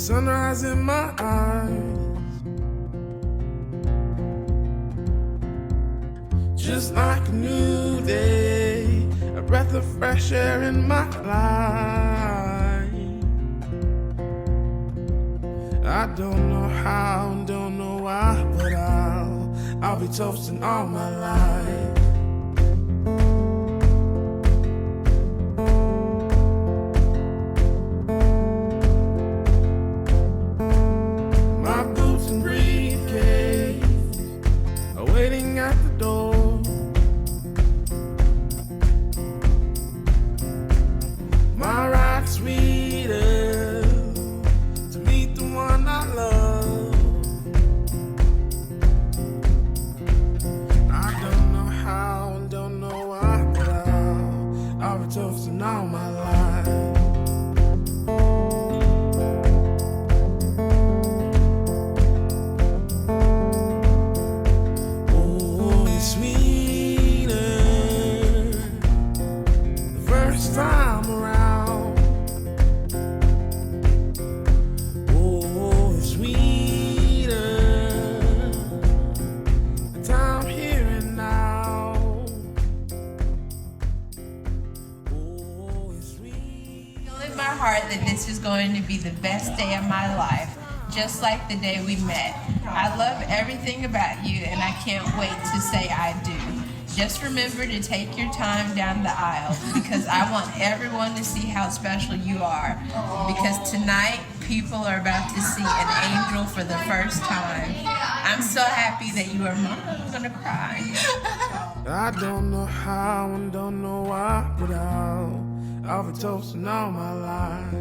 sunrise in my eyes, just like a new day, a breath of fresh air in my life. I don't know how, don't know why, but I'll be toasting all my life. My boots and briefcase are waiting at the door. My ride sweeter to meet the one I love. I don't know how and don't know why, but I'll be toasting all my life. Oh, it's sweeter the first time around. Oh, it's sweeter the time here and now. Oh, it's sweet. I feel in my heart that this is going to be the best day of my life, just like the day we met. I love everything about you, and I can't wait to say I do. Just remember to take your time down the aisle, because I want everyone to see how special you are. Because tonight, people are about to see an angel for the first time. I'm so happy that you are mine. I'm gonna cry. I don't know how and don't know why, but I'll be toasting all my life.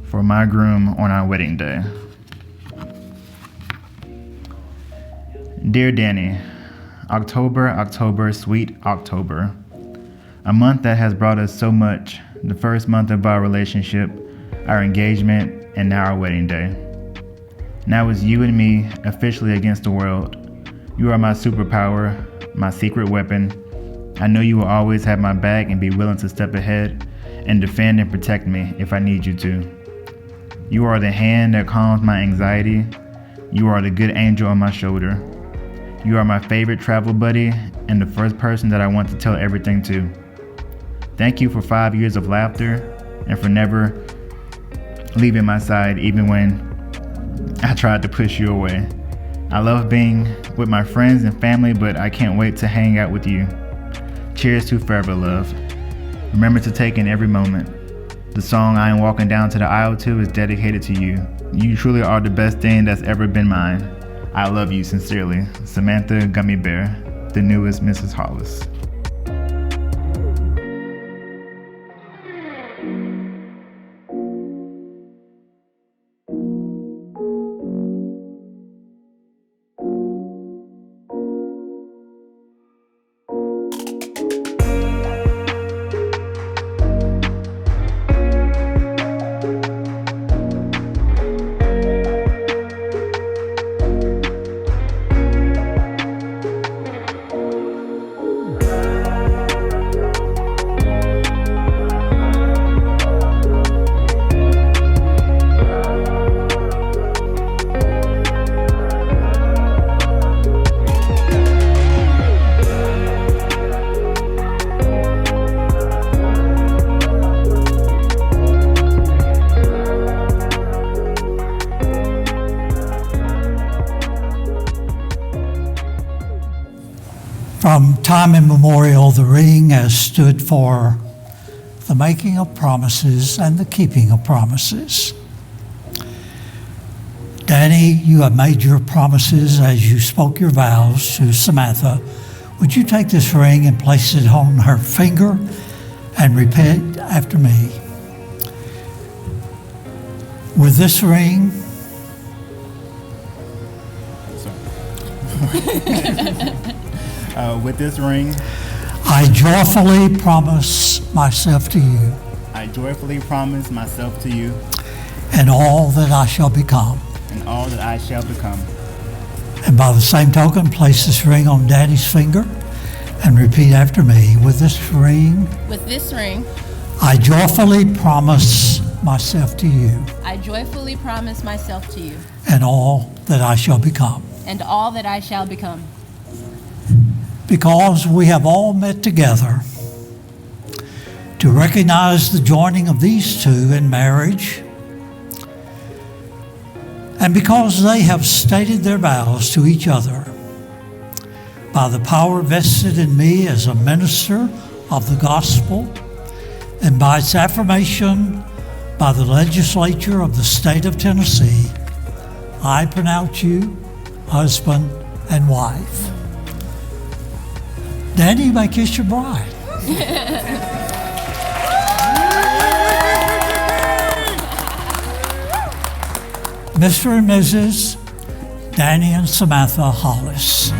For my groom on our wedding day. Dear Danny, October, sweet October. A month that has brought us so much. The first month of our relationship, our engagement, and now our wedding day. Now it's you and me, officially against the world. You are my superpower, my secret weapon. I know you will always have my back and be willing to step ahead and defend and protect me if I need you to. You are the hand that calms my anxiety. You are the good angel on my shoulder. You are my favorite travel buddy and the first person that I want to tell everything to. Thank you for 5 years of laughter and for never leaving my side even when I tried to push you away. I love being with my friends and family, but I can't wait to hang out with you. Cheers to forever, love. Remember to take in every moment. The song I am walking down to the aisle to is dedicated to you. You truly are the best thing that's ever been mine. I love you sincerely. Samantha Gummy Bear, the newest Mrs. Hollis. From time immemorial, the ring has stood for the making of promises and the keeping of promises. Danny, you have made your promises as you spoke your vows to Samantha. Would you take this ring and place it on her finger and repeat after me? With this ring, With this ring, I joyfully promise myself to you I joyfully promise myself to you and all that I shall become. and all that I shall become. And by the same token, place this ring on Daddy's finger and repeat after me. With this ring, I joyfully promise myself to you I joyfully promise myself to you and all that I shall become. and all that I shall become. Because we have all met together to recognize the joining of these two in marriage, and because they have stated their vows to each other by the power vested in me as a minister of the gospel and by its affirmation by the legislature of the state of Tennessee, I pronounce you husband and wife. Danny, you may kiss your bride. Mr. and Mrs. Danny and Samantha Hollis.